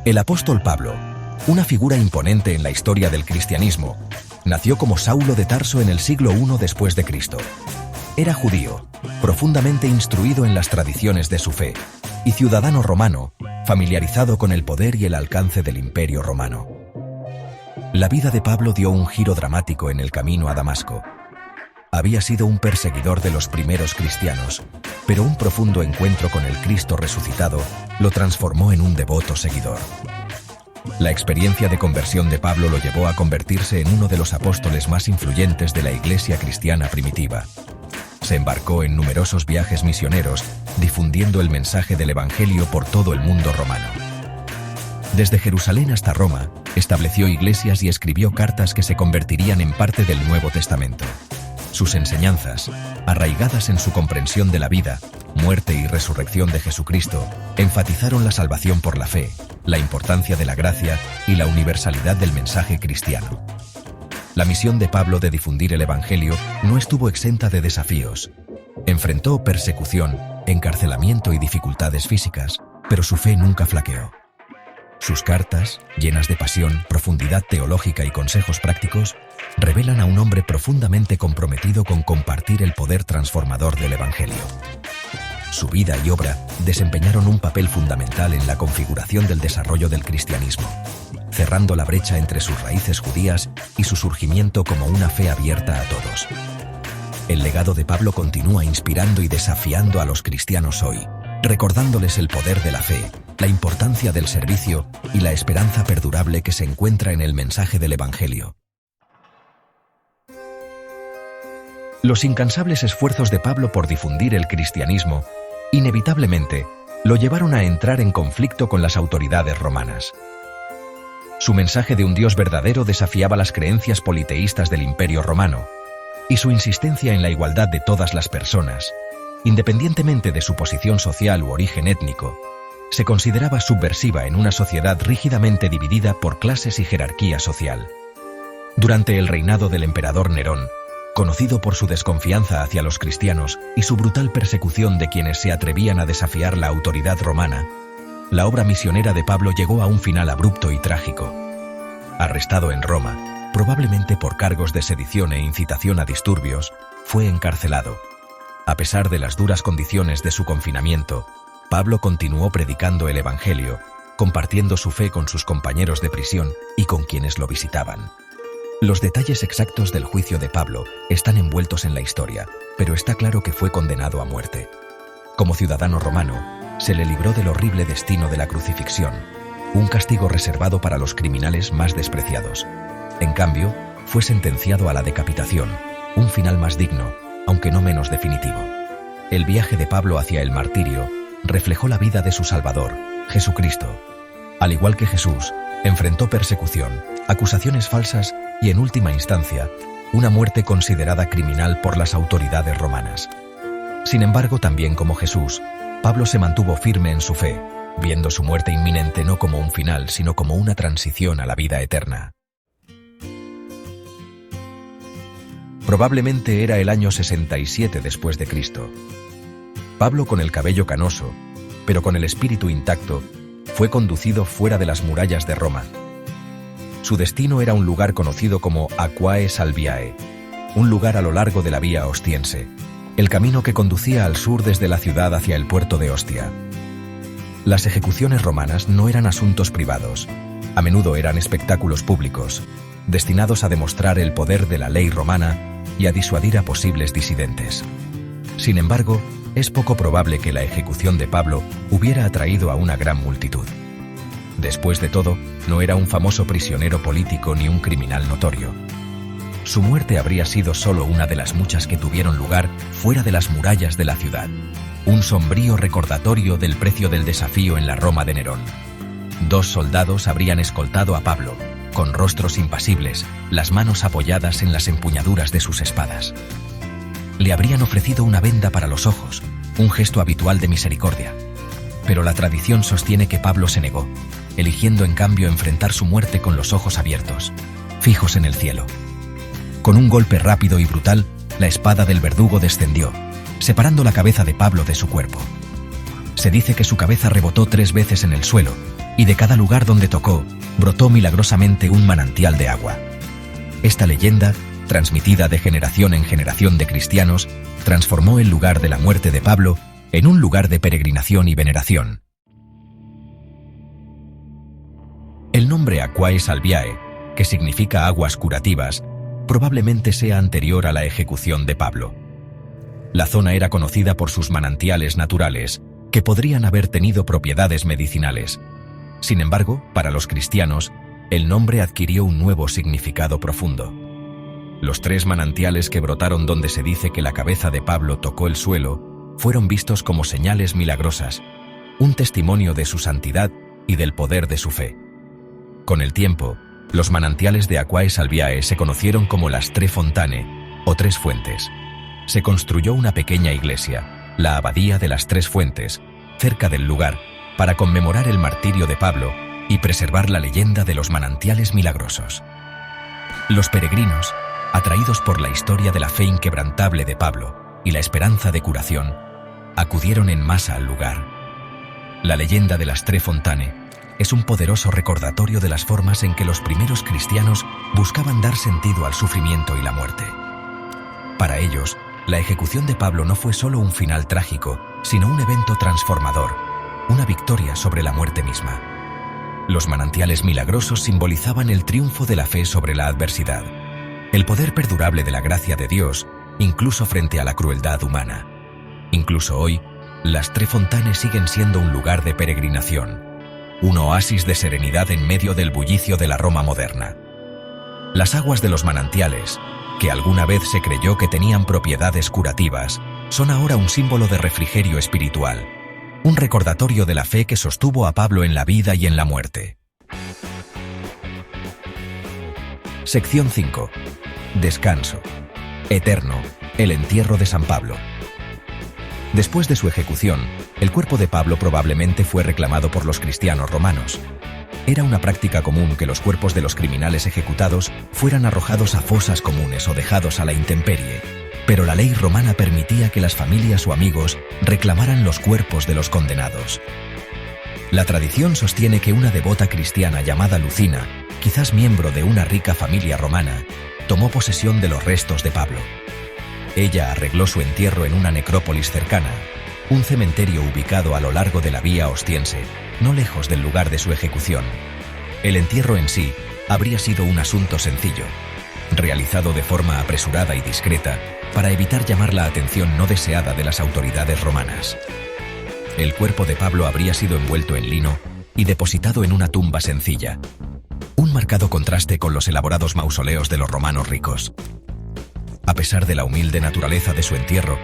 El apóstol Pablo, una figura imponente en la historia del cristianismo, nació como Saulo de Tarso en el siglo I después de Cristo. Era judío, profundamente instruido en las tradiciones de su fe, y ciudadano romano, familiarizado con el poder y el alcance del Imperio Romano. La vida de Pablo dio un giro dramático en el camino a Damasco. Había sido un perseguidor de los primeros cristianos, pero un profundo encuentro con el Cristo resucitado lo transformó en un devoto seguidor. La experiencia de conversión de Pablo lo llevó a convertirse en uno de los apóstoles más influyentes de la iglesia cristiana primitiva. Se embarcó en numerosos viajes misioneros, difundiendo el mensaje del Evangelio por todo el mundo romano. Desde Jerusalén hasta Roma, estableció iglesias y escribió cartas que se convertirían en parte del Nuevo Testamento. Sus enseñanzas, arraigadas en su comprensión de la vida, muerte y resurrección de Jesucristo, enfatizaron la salvación por la fe, la importancia de la gracia y la universalidad del mensaje cristiano. La misión de Pablo de difundir el Evangelio no estuvo exenta de desafíos. Enfrentó persecución, encarcelamiento y dificultades físicas, pero su fe nunca flaqueó. Sus cartas, llenas de pasión, profundidad teológica y consejos prácticos, revelan a un hombre profundamente comprometido con compartir el poder transformador del Evangelio. Su vida y obra desempeñaron un papel fundamental en la configuración del desarrollo del cristianismo, cerrando la brecha entre sus raíces judías y su surgimiento como una fe abierta a todos. El legado de Pablo continúa inspirando y desafiando a los cristianos hoy, recordándoles el poder de la fe, la importancia del servicio y la esperanza perdurable que se encuentra en el mensaje del Evangelio. Los incansables esfuerzos de Pablo por difundir el cristianismo, inevitablemente, lo llevaron a entrar en conflicto con las autoridades romanas. Su mensaje de un Dios verdadero desafiaba las creencias politeístas del Imperio Romano, y su insistencia en la igualdad de todas las personas, independientemente de su posición social u origen étnico, se consideraba subversiva en una sociedad rígidamente dividida por clases y jerarquía social. Durante el reinado del emperador Nerón, conocido por su desconfianza hacia los cristianos y su brutal persecución de quienes se atrevían a desafiar la autoridad romana, la obra misionera de Pablo llegó a un final abrupto y trágico. Arrestado en Roma, probablemente por cargos de sedición e incitación a disturbios, fue encarcelado. A pesar de las duras condiciones de su confinamiento, Pablo continuó predicando el Evangelio, compartiendo su fe con sus compañeros de prisión y con quienes lo visitaban. Los detalles exactos del juicio de Pablo están envueltos en la historia, pero está claro que fue condenado a muerte. Como ciudadano romano, se le libró del horrible destino de la crucifixión, un castigo reservado para los criminales más despreciados. En cambio, fue sentenciado a la decapitación, un final más digno, aunque no menos definitivo. El viaje de Pablo hacia el martirio reflejó la vida de su Salvador, Jesucristo. Al igual que Jesús, enfrentó persecución, acusaciones falsas y, en última instancia, una muerte considerada criminal por las autoridades romanas. Sin embargo, también como Jesús, Pablo se mantuvo firme en su fe, viendo su muerte inminente no como un final, sino como una transición a la vida eterna. Probablemente era el año 67 después de Cristo. Pablo, con el cabello canoso, pero con el espíritu intacto, fue conducido fuera de las murallas de Roma. Su destino era un lugar conocido como Aquae Salviae, un lugar a lo largo de la vía ostiense, el camino que conducía al sur desde la ciudad hacia el puerto de Ostia. Las ejecuciones romanas no eran asuntos privados, a menudo eran espectáculos públicos, destinados a demostrar el poder de la ley romana y a disuadir a posibles disidentes. Sin embargo, es poco probable que la ejecución de Pablo hubiera atraído a una gran multitud. Después de todo, no era un famoso prisionero político ni un criminal notorio. Su muerte habría sido solo una de las muchas que tuvieron lugar fuera de las murallas de la ciudad. Un sombrío recordatorio del precio del desafío en la Roma de Nerón. 2 soldados habrían escoltado a Pablo, con rostros impasibles, las manos apoyadas en las empuñaduras de sus espadas. Le habrían ofrecido una venda para los ojos, un gesto habitual de misericordia. Pero la tradición sostiene que Pablo se negó, eligiendo en cambio enfrentar su muerte con los ojos abiertos, fijos en el cielo. Con un golpe rápido y brutal, la espada del verdugo descendió, separando la cabeza de Pablo de su cuerpo. Se dice que su cabeza rebotó 3 veces en el suelo, y de cada lugar donde tocó, brotó milagrosamente un manantial de agua. Esta leyenda, transmitida de generación en generación de cristianos, transformó el lugar de la muerte de Pablo en un lugar de peregrinación y veneración. El nombre Aquae Salviae, que significa aguas curativas, probablemente sea anterior a la ejecución de Pablo. La zona era conocida por sus manantiales naturales, que podrían haber tenido propiedades medicinales. Sin embargo, para los cristianos, el nombre adquirió un nuevo significado profundo. Los 3 manantiales que brotaron donde se dice que la cabeza de Pablo tocó el suelo fueron vistos como señales milagrosas, un testimonio de su santidad y del poder de su fe. Con el tiempo, los manantiales de Aquae Salviae se conocieron como las Tre Fontane, o 3 fuentes. Se construyó una pequeña iglesia, la Abadía de las 3 fuentes, cerca del lugar, para conmemorar el martirio de Pablo y preservar la leyenda de los manantiales milagrosos. Los peregrinos, atraídos por la historia de la fe inquebrantable de Pablo y la esperanza de curación, acudieron en masa al lugar. La leyenda de las Tre Fontane es un poderoso recordatorio de las formas en que los primeros cristianos buscaban dar sentido al sufrimiento y la muerte. Para ellos, la ejecución de Pablo no fue solo un final trágico, sino un evento transformador, una victoria sobre la muerte misma. Los manantiales milagrosos simbolizaban el triunfo de la fe sobre la adversidad, el poder perdurable de la gracia de Dios, incluso frente a la crueldad humana. Incluso hoy, las Tre Fontane siguen siendo un lugar de peregrinación, un oasis de serenidad en medio del bullicio de la Roma moderna. Las aguas de los manantiales, que alguna vez se creyó que tenían propiedades curativas, son ahora un símbolo de refrigerio espiritual, un recordatorio de la fe que sostuvo a Pablo en la vida y en la muerte. Sección 5. Descanso. Eterno. El entierro de San Pablo. Después de su ejecución, el cuerpo de Pablo probablemente fue reclamado por los cristianos romanos. Era una práctica común que los cuerpos de los criminales ejecutados fueran arrojados a fosas comunes o dejados a la intemperie, pero la ley romana permitía que las familias o amigos reclamaran los cuerpos de los condenados. La tradición sostiene que una devota cristiana llamada Lucina, quizás miembro de una rica familia romana, tomó posesión de los restos de Pablo. Ella arregló su entierro en una necrópolis cercana, un cementerio ubicado a lo largo de la vía Ostiense, no lejos del lugar de su ejecución. El entierro en sí habría sido un asunto sencillo, realizado de forma apresurada y discreta para evitar llamar la atención no deseada de las autoridades romanas. El cuerpo de Pablo habría sido envuelto en lino y depositado en una tumba sencilla, un marcado contraste con los elaborados mausoleos de los romanos ricos. A pesar de la humilde naturaleza de su entierro,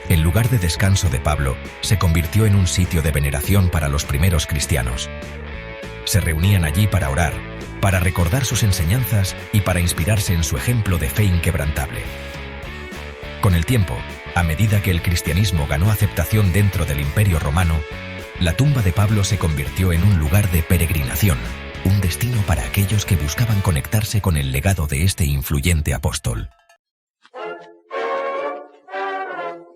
el lugar de descanso de Pablo se convirtió en un sitio de veneración para los primeros cristianos. Se reunían allí para orar, para recordar sus enseñanzas y para inspirarse en su ejemplo de fe inquebrantable. Con el tiempo, a medida que el cristianismo ganó aceptación dentro del Imperio Romano, la tumba de Pablo se convirtió en un lugar de peregrinación, un destino para aquellos que buscaban conectarse con el legado de este influyente apóstol.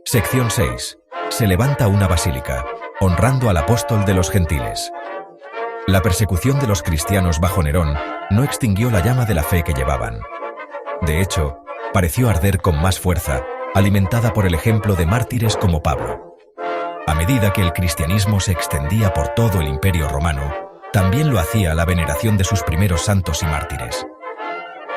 Sección 6. Se levanta una basílica, honrando al apóstol de los gentiles. La persecución de los cristianos bajo Nerón no extinguió la llama de la fe que llevaban. De hecho, pareció arder con más fuerza, alimentada por el ejemplo de mártires como Pablo. A medida que el cristianismo se extendía por todo el Imperio Romano, también lo hacía la veneración de sus primeros santos y mártires.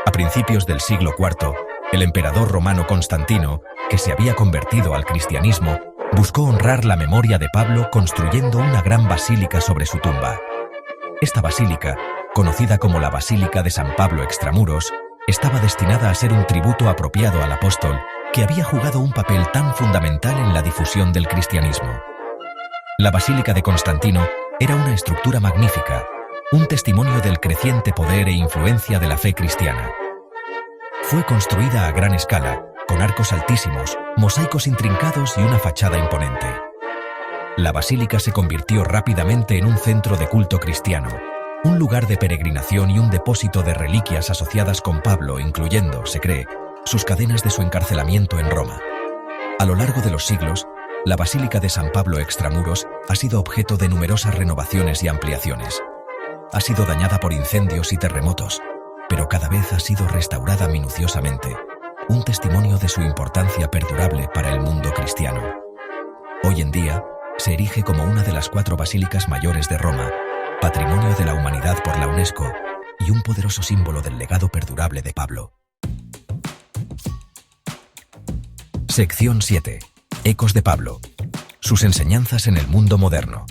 A principios del siglo IV, el emperador romano Constantino, que se había convertido al cristianismo, buscó honrar la memoria de Pablo construyendo una gran basílica sobre su tumba. Esta basílica, conocida como la Basílica de San Pablo Extramuros, estaba destinada a ser un tributo apropiado al apóstol que había jugado un papel tan fundamental en la difusión del cristianismo. La Basílica de Constantino era una estructura magnífica, un testimonio del creciente poder e influencia de la fe cristiana. Fue construida a gran escala, con arcos altísimos, mosaicos intrincados y una fachada imponente. La basílica se convirtió rápidamente en un centro de culto cristiano, un lugar de peregrinación y un depósito de reliquias asociadas con Pablo, incluyendo, se cree, sus cadenas de su encarcelamiento en Roma. A lo largo de los siglos, la Basílica de San Pablo Extramuros ha sido objeto de numerosas renovaciones y ampliaciones. Ha sido dañada por incendios y terremotos, pero cada vez ha sido restaurada minuciosamente, un testimonio de su importancia perdurable para el mundo cristiano. Hoy en día, se erige como una de las 4 basílicas mayores de Roma, Patrimonio de la Humanidad por la UNESCO y un poderoso símbolo del legado perdurable de Pablo. Sección 7. Ecos de Pablo. Sus enseñanzas en el mundo moderno.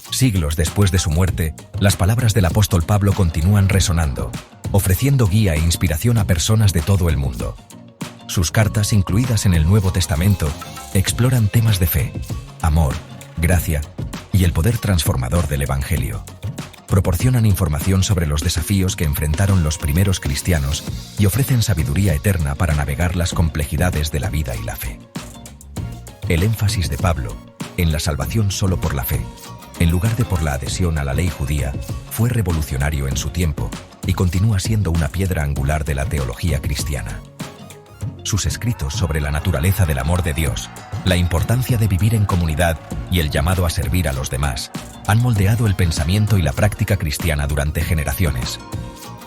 Siglos después de su muerte, las palabras del apóstol Pablo continúan resonando, ofreciendo guía e inspiración a personas de todo el mundo. Sus cartas, incluidas en el Nuevo Testamento, exploran temas de fe, amor, gracia y el poder transformador del Evangelio. Proporcionan información sobre los desafíos que enfrentaron los primeros cristianos y ofrecen sabiduría eterna para navegar las complejidades de la vida y la fe. El énfasis de Pablo, en la salvación solo por la fe, en lugar de por la adhesión a la ley judía, fue revolucionario en su tiempo y continúa siendo una piedra angular de la teología cristiana. Sus escritos sobre la naturaleza del amor de Dios, la importancia de vivir en comunidad y el llamado a servir a los demás, han moldeado el pensamiento y la práctica cristiana durante generaciones.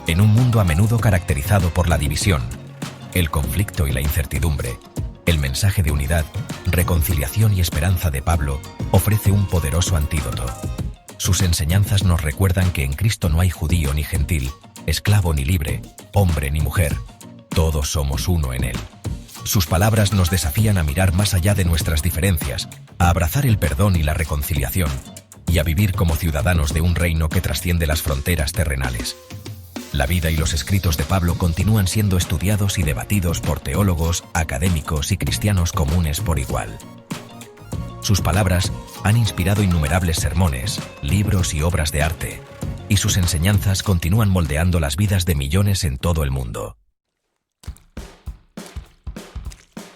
En un mundo a menudo caracterizado por la división, el conflicto y la incertidumbre, el mensaje de unidad, reconciliación y esperanza de Pablo ofrece un poderoso antídoto. Sus enseñanzas nos recuerdan que en Cristo no hay judío ni gentil, esclavo ni libre, hombre ni mujer, todos somos uno en Él. Sus palabras nos desafían a mirar más allá de nuestras diferencias, a abrazar el perdón y la reconciliación, y a vivir como ciudadanos de un reino que trasciende las fronteras terrenales. La vida y los escritos de Pablo continúan siendo estudiados y debatidos por teólogos, académicos y cristianos comunes por igual. Sus palabras han inspirado innumerables sermones, libros y obras de arte, y sus enseñanzas continúan moldeando las vidas de millones en todo el mundo.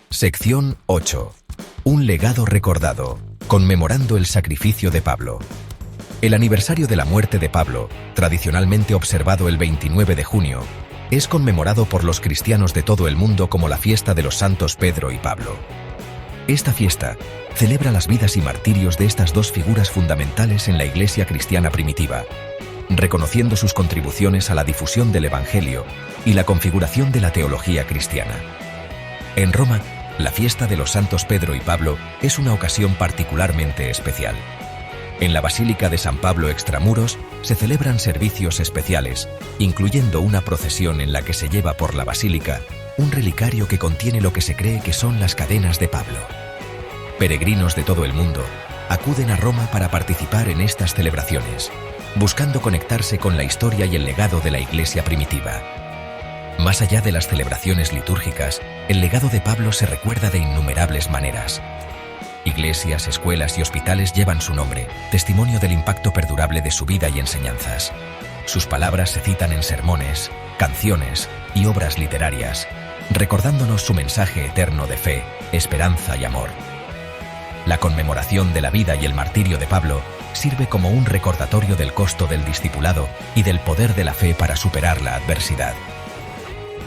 Sección 8. Un legado recordado, conmemorando el sacrificio de Pablo. El aniversario de la muerte de Pablo, tradicionalmente observado el 29 de junio, es conmemorado por los cristianos de todo el mundo como la fiesta de los santos Pedro y Pablo. Esta fiesta celebra las vidas y martirios de estas dos figuras fundamentales en la Iglesia cristiana primitiva, reconociendo sus contribuciones a la difusión del Evangelio y la configuración de la teología cristiana. En Roma, la fiesta de los santos Pedro y Pablo es una ocasión particularmente especial. En la Basílica de San Pablo Extramuros se celebran servicios especiales, incluyendo una procesión en la que se lleva por la basílica un relicario que contiene lo que se cree que son las cadenas de Pablo. Peregrinos de todo el mundo acuden a Roma para participar en estas celebraciones, buscando conectarse con la historia y el legado de la Iglesia primitiva. Más allá de las celebraciones litúrgicas, el legado de Pablo se recuerda de innumerables maneras. Iglesias, escuelas y hospitales llevan su nombre, testimonio del impacto perdurable de su vida y enseñanzas. Sus palabras se citan en sermones, canciones y obras literarias, recordándonos su mensaje eterno de fe, esperanza y amor. La conmemoración de la vida y el martirio de Pablo sirve como un recordatorio del costo del discipulado y del poder de la fe para superar la adversidad.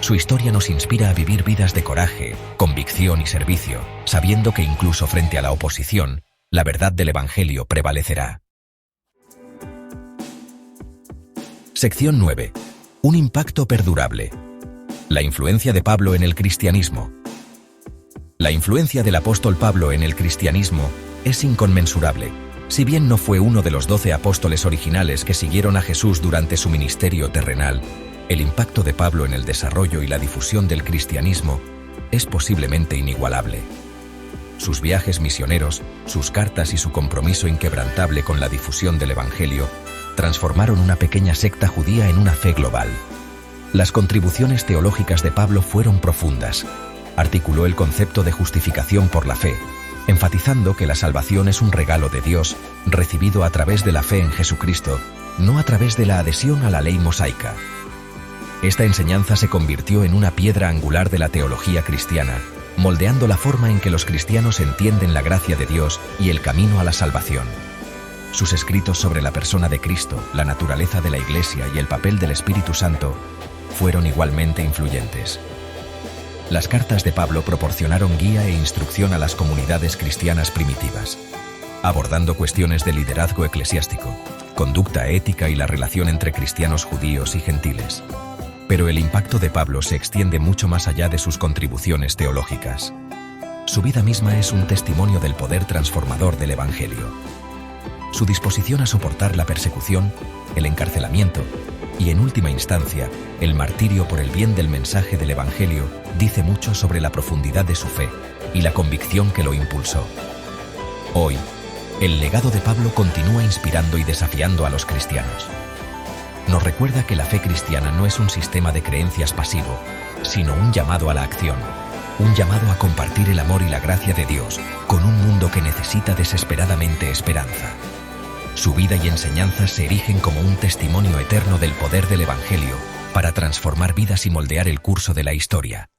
Su historia nos inspira a vivir vidas de coraje, convicción y servicio, sabiendo que incluso frente a la oposición, la verdad del Evangelio prevalecerá. Sección 9. Un impacto perdurable. La influencia de Pablo en el cristianismo. La influencia del apóstol Pablo en el cristianismo es inconmensurable. Si bien no fue uno de los 12 apóstoles originales que siguieron a Jesús durante su ministerio terrenal, el impacto de Pablo en el desarrollo y la difusión del cristianismo es posiblemente inigualable. Sus viajes misioneros, sus cartas y su compromiso inquebrantable con la difusión del Evangelio transformaron una pequeña secta judía en una fe global. Las contribuciones teológicas de Pablo fueron profundas. Articuló el concepto de justificación por la fe, enfatizando que la salvación es un regalo de Dios recibido a través de la fe en Jesucristo, no a través de la adhesión a la ley mosaica. Esta enseñanza se convirtió en una piedra angular de la teología cristiana, moldeando la forma en que los cristianos entienden la gracia de Dios y el camino a la salvación. Sus escritos sobre la persona de Cristo, la naturaleza de la Iglesia y el papel del Espíritu Santo fueron igualmente influyentes. Las cartas de Pablo proporcionaron guía e instrucción a las comunidades cristianas primitivas, abordando cuestiones de liderazgo eclesiástico, conducta ética y la relación entre cristianos judíos y gentiles. Pero el impacto de Pablo se extiende mucho más allá de sus contribuciones teológicas. Su vida misma es un testimonio del poder transformador del Evangelio. Su disposición a soportar la persecución, el encarcelamiento y, en última instancia, el martirio por el bien del mensaje del Evangelio dice mucho sobre la profundidad de su fe y la convicción que lo impulsó. Hoy, el legado de Pablo continúa inspirando y desafiando a los cristianos. Nos recuerda que la fe cristiana no es un sistema de creencias pasivo, sino un llamado a la acción, un llamado a compartir el amor y la gracia de Dios con un mundo que necesita desesperadamente esperanza. Su vida y enseñanzas se erigen como un testimonio eterno del poder del Evangelio para transformar vidas y moldear el curso de la historia.